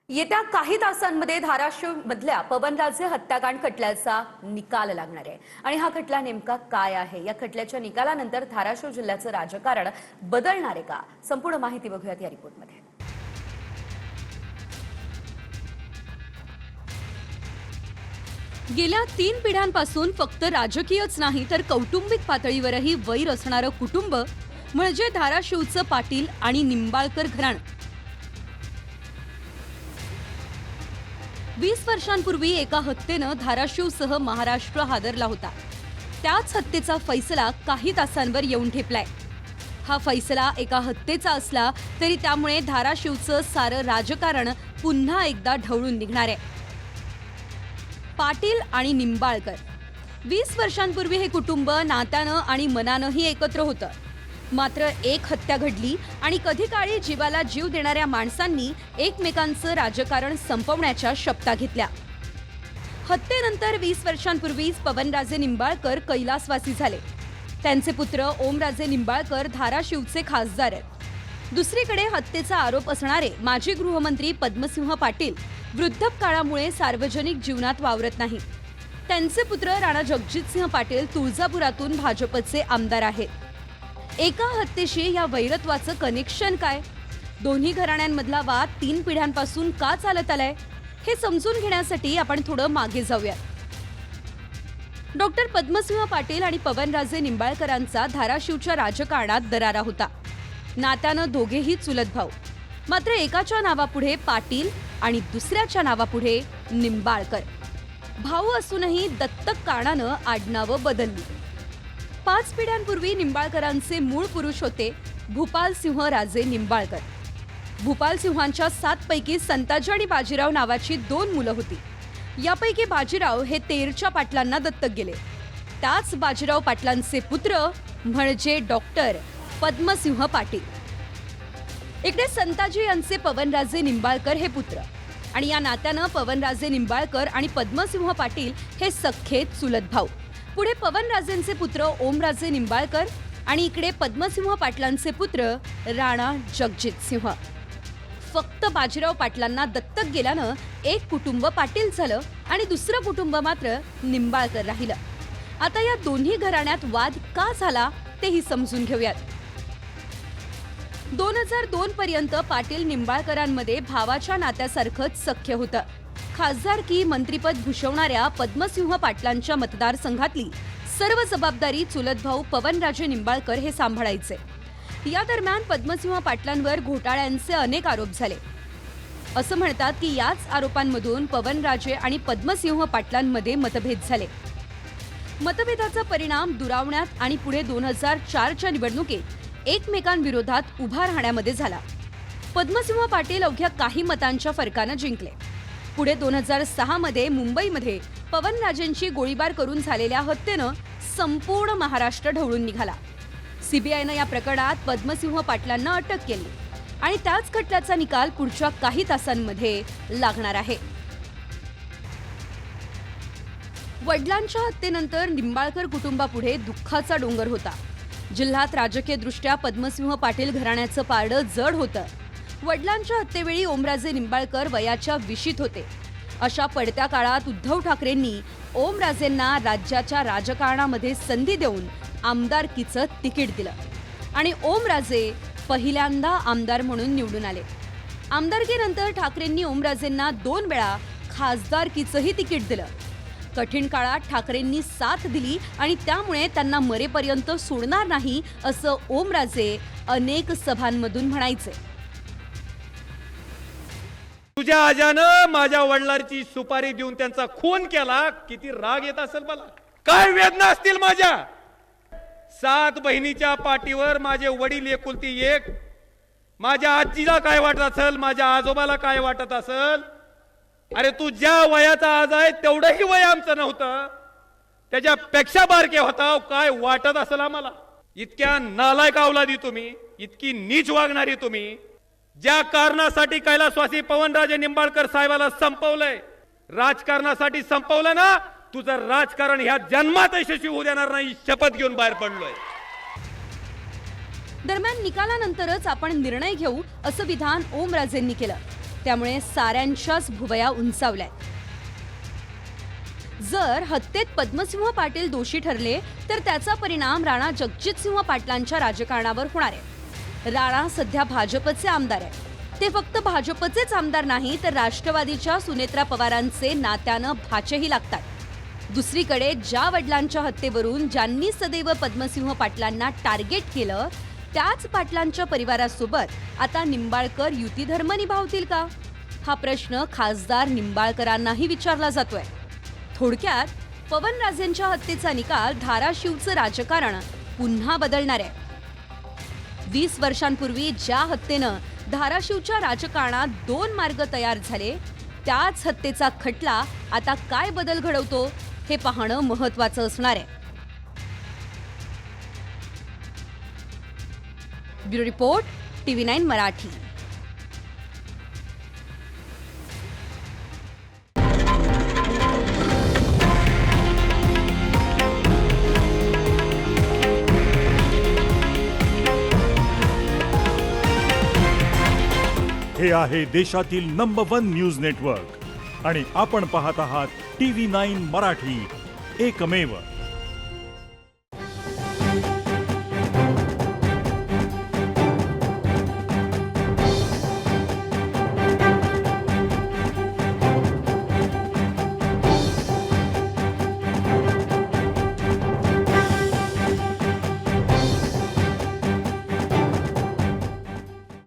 येत्या काही तासांमध्ये धाराशिव मधल्या पवनराजे हत्याकांड खटल्याचा निकाल लागणार आहे आणि हा खटला नेमका काय आहे, या खटल्याच्या निकालानंतर धाराशिव जिल्ह्याचं राजकारण बदलणार आहे का? संपूर्ण माहिती बघूयात या रिपोर्टमध्ये. गेल्या 3 पिढ्यांपासून फक्त राजकीयच नाही तर कौटुंबिक पातळीवरही वैर असणारं कुटुंब म्हणजे धाराशिवचं पाटील आणि निंबाळकर घराणं. 20 वर्षांपूर्वी एका हत्येनं धाराशिवसह महाराष्ट्र हादरला होता. त्याच हत्येचा फैसला काही तासांवर येऊन ठेपलाय. हा फैसला एका हत्येचा असला तरी त्यामुळे धाराशिवचं सारं राजकारण पुन्हा एकदा ढवळून निघणार आहे. पाटील आणि निंबाळकर 20 वर्षांपूर्वी हे कुटुंब नात्यानं आणि मनानंही एकत्र होतं. मात्र एक हत्या घडली आणि कधी काळी जीवाला जीव देणाऱ्या माणसांनी एकमेकांचं राजकारण संपवण्याच्या शपथा घेतल्या. हत्येनंतर 20 वर्षांपूर्वीच पवनराजे निंबाळकर कैलासवासी झाले. त्यांचे पुत्र ओमराजे निंबाळकर धाराशिवचे खासदार आहेत. दुसरीकडे हत्येचा आरोप असणारे माजी गृहमंत्री पद्मसिंह पाटील वृद्धपकाळामुळे सार्वजनिक जीवनात वावरत नाही. त्यांचे पुत्र राणा जगजितसिंह पाटील तुळजापुरातून भाजपचे आमदार आहेत. एका हत्येशी या वैरत्वाचं कनेक्शन काय? दोन्ही घराण्यांमधला वाद 3 पिढ्यांपासून का चालत आलाय हे समजून घेण्यासाठी आपण थोडं मागे जाऊया. डॉक्टर पद्मसिंह पाटील आणि पवनराजे निंबाळकरांचा धाराशिवच्या राजकारणात दरारा होता. नात्यानं दोघेही चुलत भाऊ. मात्र एकाच्या नावापुढे पाटील आणि दुसऱ्याच्या नावापुढे निंबाळकर. भाऊ असूनही दत्तक कारणानं आडनावं बदलली. 5 पिढ्यांपूर्वी निंबाळकरांचे मूळ पुरुष होते भूपालसिंह राजे निंबाळकर. भूपालसिंहांच्या 7 पैकी संताजी आणि बाजीराव नावाची 2 मुलं होती. यापैकी बाजीराव हे तेरच्या पाटलांना दत्तक गेले. त्याच बाजीराव पाटलांचे पुत्र म्हणजे डॉक्टर पद्मसिंह पाटील. इकडे संताजी यांचे पवनराजे निंबाळकर हे पुत्र आणि या नात्यानं पवनराजे निंबाळकर आणि पद्मसिंह पाटील हे सख्खे चुलत भाऊ. पुढे पवनराजेंचे पुत्र ओमराजे निंबाळकर आणि इकडे पद्मसिंह पाटलांचे पुत्र राणा जगजितसिंह. फक्त बाजीराव पाटलांना दत्तक गेल्यानं एक कुटुंब पाटील झालं आणि दुसरं कुटुंब मात्र निंबाळकर राहिलं. आता या दोन्ही घराण्यात वाद का झाला तेही समजून घेऊयात. 2002 पर्यंत पाटील निंबाळकरांमध्ये भावाच्या नात्यासारखंच सख्य होतं. खासदारकी मंत्रीपद भूषवणाऱ्या पद्मसिंह पाटलांच्या मतदारसंघातली सर्व जबाबदारी चुलत भाऊ पवनराजे निंबाळकर हे सांभाळायचे. या दरम्यान पद्मसिंह पाटलांवर घोटाळ्यांचे अनेक आरोप झाले. असं म्हणतात की याच आरोपांमधून पवनराजे आणि पद्मसिंह पाटलांमध्ये मतभेद झाले. मतभेदाचा परिणाम दुरावण्यात आणि पुढे 2004च्या निवडणुकीत एकमेकांविरोधात उभा राहण्यामध्ये झाला. पद्मसिंह पाटील अवघ्या काही मतांच्या फरकानं जिंकले. पुढे 2006 मध्ये मुंबईमध्ये पवनराजेंची गोळीबार करून झालेल्या हत्येनं संपूर्ण महाराष्ट्र ढवळून निघाला. सीबीआयनं या प्रकरणात पद्मसिंह पाटलांना अटक केली आणि त्याच खटल्याचा निकाल पुढच्या काही तासांमध्ये लागणार आहे. वडिलांच्या हत्येनंतर निंबाळकर कुटुंबापुढे दुःखाचा डोंगर होता. जिल्ह्यात राजकीयदृष्ट्या पद्मसिंह पाटील घराण्याचं पारडं जड होतं. वडिलांच्या हत्येवेळी ओमराजे निंबाळकर वयाच्या 20शीत होते. अशा पडत्या काळात उद्धव ठाकरेंनी ओमराजेंना राज्याच्या राजकारणामध्ये संधी देऊन आमदारकीचं तिकीट दिलं आणि ओमराजे पहिल्यांदा आमदार म्हणून निवडून आले. आमदारकीनंतर ठाकरेंनी ओमराजेंना 2 वेळा खासदारकीचंही तिकीट दिलं. कठीण काळात ठाकरेंनी साथ दिली आणि त्यामुळे त्यांना मरेपर्यंत सोडणार नाही असं ओमराजे अनेक सभांमधून म्हणायचे. तुझ्या आजानं माझ्या वडिलांची सुपारी देऊन त्यांचा खून केला. किती राग येत असेल मला, काय वेदना असतील माझ्या. 7 बहिणीच्या पाठीवर माझे वडील एकुलती एक. माझ्या आजीला काय वाटत असेल, माझ्या आजोबाला काय वाटत असेल. अरे तू ज्या वयाचा आज आहे तेवढंही वय आमचं नव्हतं, त्याच्यापेक्षा बारके होता. काय वाटत असेल आम्हाला. इतक्या नालायक अवलादी तुम्ही, इतकी नीच वागणारी तुम्ही. ज्या कारणासाठी कैलासवासी पवनराजे निंबाळकर साहेबाला संपवलंय, राजकारणासाठी संपवलं ना, तुझं राजकारण ह्या जन्मात यशस्वी होऊ देणार नाही, शपथ घेऊन बाहेर पडलोय. दरम्यान निकालानंतरच आपण निर्णय घेऊ असं विधान ओमराजेंनी केलं. त्यामुळे साऱ्यांच्याच भुवया उंचावल्यात. जर हत्येत पद्मसिंह पाटील दोषी ठरले तर त्याचा परिणाम राणा जगजितसिंह पाटलांच्या राजकारणावर होणार आहे. राणा सध्या भाजपचे आमदार आहे. ते फक्त भाजपचेच आमदार नाही तर राष्ट्रवादीच्या सुनेत्रा पवारांचे नात्यानं भाचेही लागतात. दुसरीकडे ज्या वडिलांच्या हत्येवरून ज्यांनी सदैव पद्मसिंह पाटलांना टार्गेट केलं त्याच पाटलांच्या परिवारासोबत आता निंबाळकर युतीधर्म निभावतील का, हा प्रश्न खासदार निंबाळकरांनाही विचारला जातोय. थोडक्यात पवनराजेंच्या हत्येचा निकाल धाराशिवचं राजकारण पुन्हा बदलणार आहे. 20 वर्षांपूर्वी ज्या हत्येनं धाराशिवच्या राजकारणात 2 मार्ग तयार झाले त्याच हत्येचा खटला आता काय बदल घडवतो हे पाहणं महत्त्वाचं असणार आहे. Bureau report, TV9 Marathi. हे आहे देशातील नंबर 1 न्यूज नेटवर्क आणि आपण पाहत आहात TV9 मराठी, एकमेव.